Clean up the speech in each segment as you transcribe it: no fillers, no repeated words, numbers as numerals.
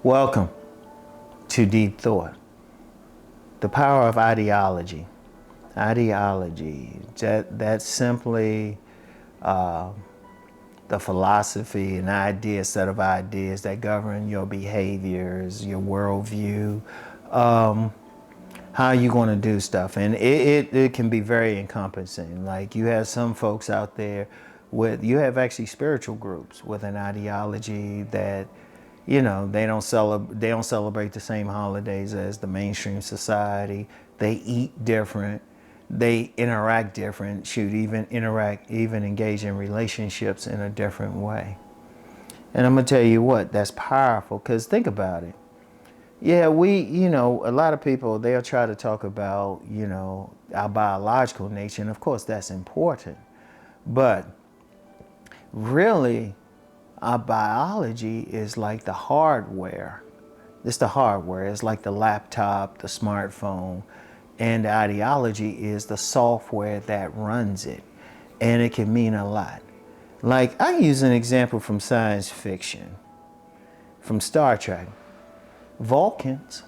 Welcome to Deep Thought. The power of ideology. Ideology, that's simply the philosophy and idea, set of ideas that govern your behaviors, your worldview, how you're going to do stuff. And it can be very encompassing. Like you have some folks out there you have actually spiritual groups with an ideology that, they don't celebrate the same holidays as the mainstream society. They eat different. They interact different. Even engage in relationships in a different way. And I'm gonna tell you what, that's powerful. Cause think about it. Yeah, a lot of people, they'll try to talk about, our biological nature, and of course that's important. But really, our biology is like the hardware. It's the hardware. It's like the laptop, the smartphone, and the ideology is the software that runs it. And it can mean a lot. Like, I use an example from science fiction, from Star Trek. Vulcans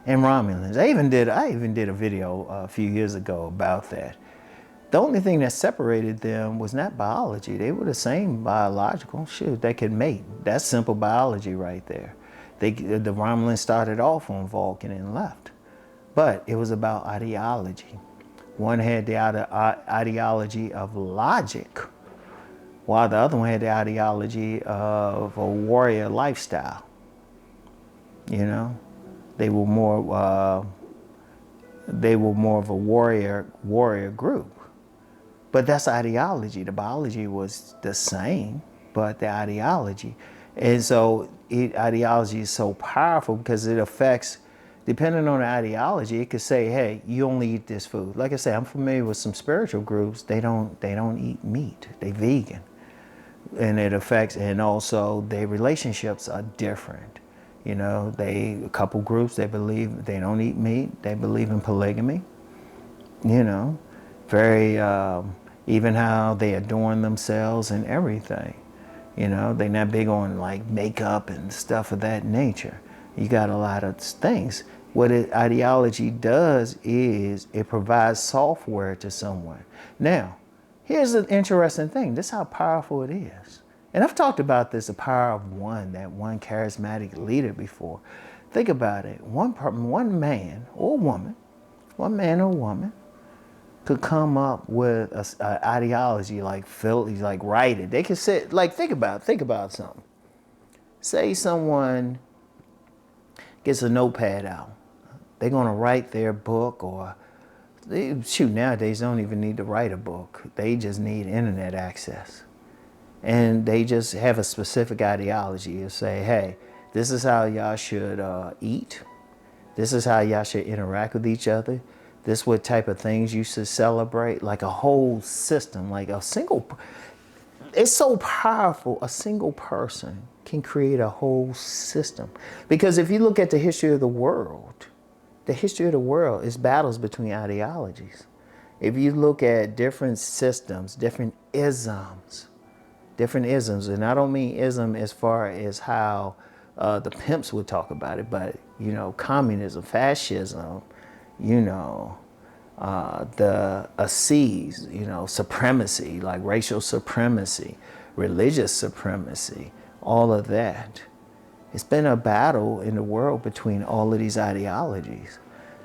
and Romulans. I even did a video a few years ago about that. The only thing that separated them was not biology. They were the same biological. Shoot, they could mate. That's simple biology right there. The Romulans started off on Vulcan and left. But it was about ideology. One had the ideology of logic, while the other one had the ideology of a warrior lifestyle. They were more of a warrior group. But that's ideology. The biology was the same, but the ideology. And so ideology is so powerful because it affects, depending on the ideology, it could say, hey, you only eat this food. Like I said, I'm familiar with some spiritual groups. They don't eat meat. They vegan. And it affects, and also their relationships are different. A couple groups, they believe they don't eat meat. They believe in polygamy. Very, even how they adorn themselves and everything. They're not big on like makeup and stuff of that nature. You got a lot of things. What ideology does is it provides software to someone. Now, here's an interesting thing. This is how powerful it is. And I've talked about this, the power of that one charismatic leader before. Think about it. One man or woman could come up with an ideology like write it. They could sit, like, think about something. Say someone gets a notepad out. They're going to write their book, or nowadays they don't even need to write a book. They just need internet access. And they just have a specific ideology and say, hey, this is how y'all should eat. This is how y'all should interact with each other. This is what type of things you should celebrate. Like a whole system, like it's so powerful. A single person can create a whole system. Because if you look at the history of the world is battles between ideologies. If you look at different systems, different isms, and I don't mean ism as far as how the pimps would talk about it, but communism, fascism, the asses, supremacy, like racial supremacy, religious supremacy, all of that. It's been a battle in the world between all of these ideologies.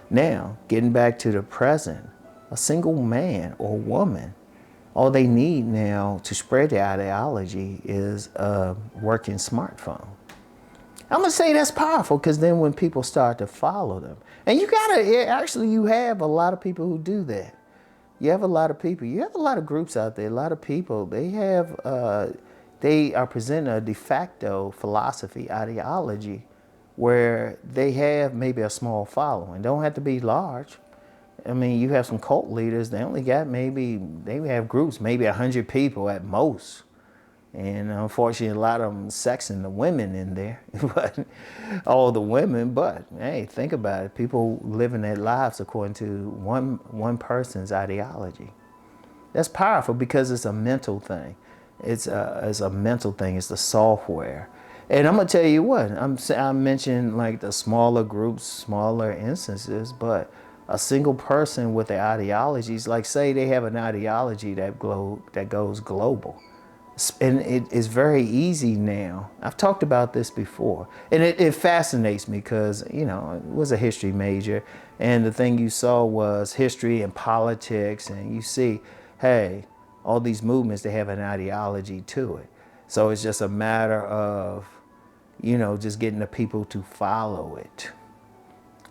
Now, getting back to the present, a single man or woman, all they need now to spread their ideology is a working smartphone. I'm going to say that's powerful because then when people start to follow them, and you have a lot of people who do that. You have a lot of groups out there, a lot of people, they are presenting a de facto philosophy, ideology, where they have maybe a small following. Don't have to be large. I mean, you have some cult leaders, they have groups, maybe 100 people at most. And unfortunately, a lot of them sexing the women in there, but all the women. But hey, think about it. People living their lives according to one person's ideology. That's powerful because it's a mental thing. It's a mental thing. It's the software. And I'm gonna tell you what, I mentioned like the smaller groups, smaller instances, but a single person with their ideologies, like say they have an ideology that goes global. And it is very easy now. I've talked about this before, and it fascinates me because, you know, it was a history major, and the thing you saw was history and politics, and you see, hey, all these movements, they have an ideology to it. So it's just a matter of, you know, just getting the people to follow it.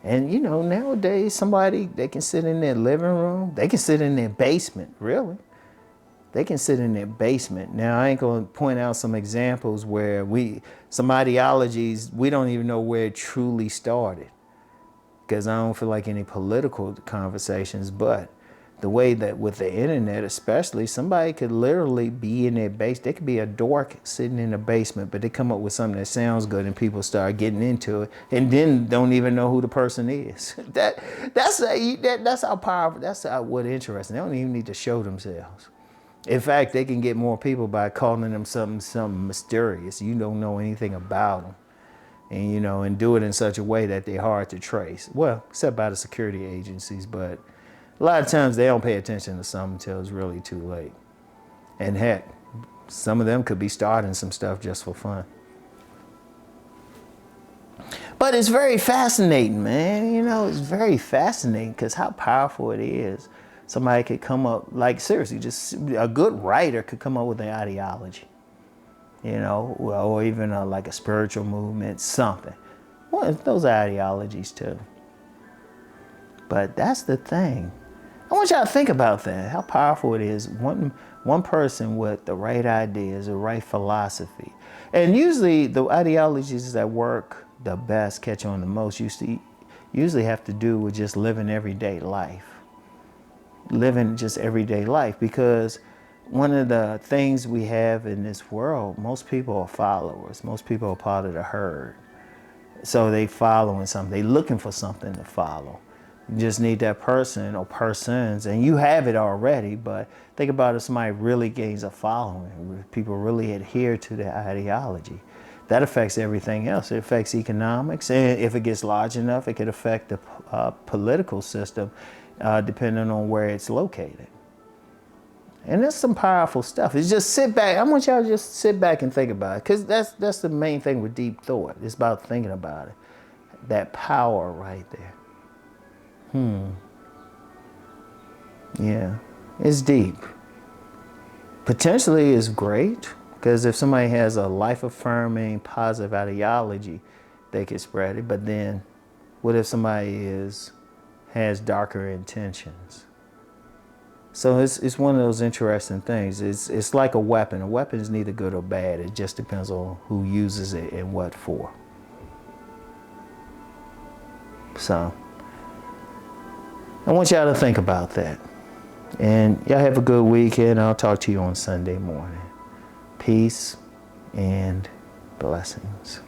And, you know, nowadays, they can sit in their living room, they can sit in their basement, really. They can sit in their basement. Now, I ain't gonna point out some examples where some ideologies, we don't even know where it truly started. Because I don't feel like any political conversations, but the way that with the internet especially, somebody could literally be in their base. They could be a dork sitting in the basement, but they come up with something that sounds good and people start getting into it and then don't even know who the person is. That's how powerful, that's how what interesting. They don't even need to show themselves. In fact, they can get more people by calling them something mysterious. You don't know anything about them. And, you know, and do it in such a way that they're hard to trace. Well, except by the security agencies, but a lot of times they don't pay attention to something until it's really too late. And heck, some of them could be starting some stuff just for fun. But it's very fascinating, man. You know, it's very fascinating because how powerful it is. Somebody could come up, like seriously, just a good writer could come up with an ideology, you know, or even like a spiritual movement, something. Well, those are ideologies too. But that's the thing. I want y'all to think about that, how powerful it is. One person with the right ideas, the right philosophy. And usually the ideologies that work the best, catch on the most, usually have to do with just living everyday life. Living just everyday life, because one of the things we have in this world, most people are followers. Most people are part of the herd. So they following something. They looking for something to follow. You just need that person or persons, and you have it already, but think about if somebody really gains a following, people really adhere to their ideology. That affects everything else. It affects economics, and if it gets large enough, it could affect the political system, depending on where it's located. And that's some powerful stuff. It's just sit back. I want y'all to just sit back and think about it, because that's the main thing with deep thought. It's about thinking about it. That power right there. Yeah, it's deep. Potentially it's great, because if somebody has a life-affirming, positive ideology, they can spread it. But then, what if somebody has darker intentions? So it's one of those interesting things. It's like a weapon. A weapon is neither good or bad. It just depends on who uses it and what for. So I want y'all to think about that. And y'all have a good weekend. I'll talk to you on Sunday morning. Peace and blessings.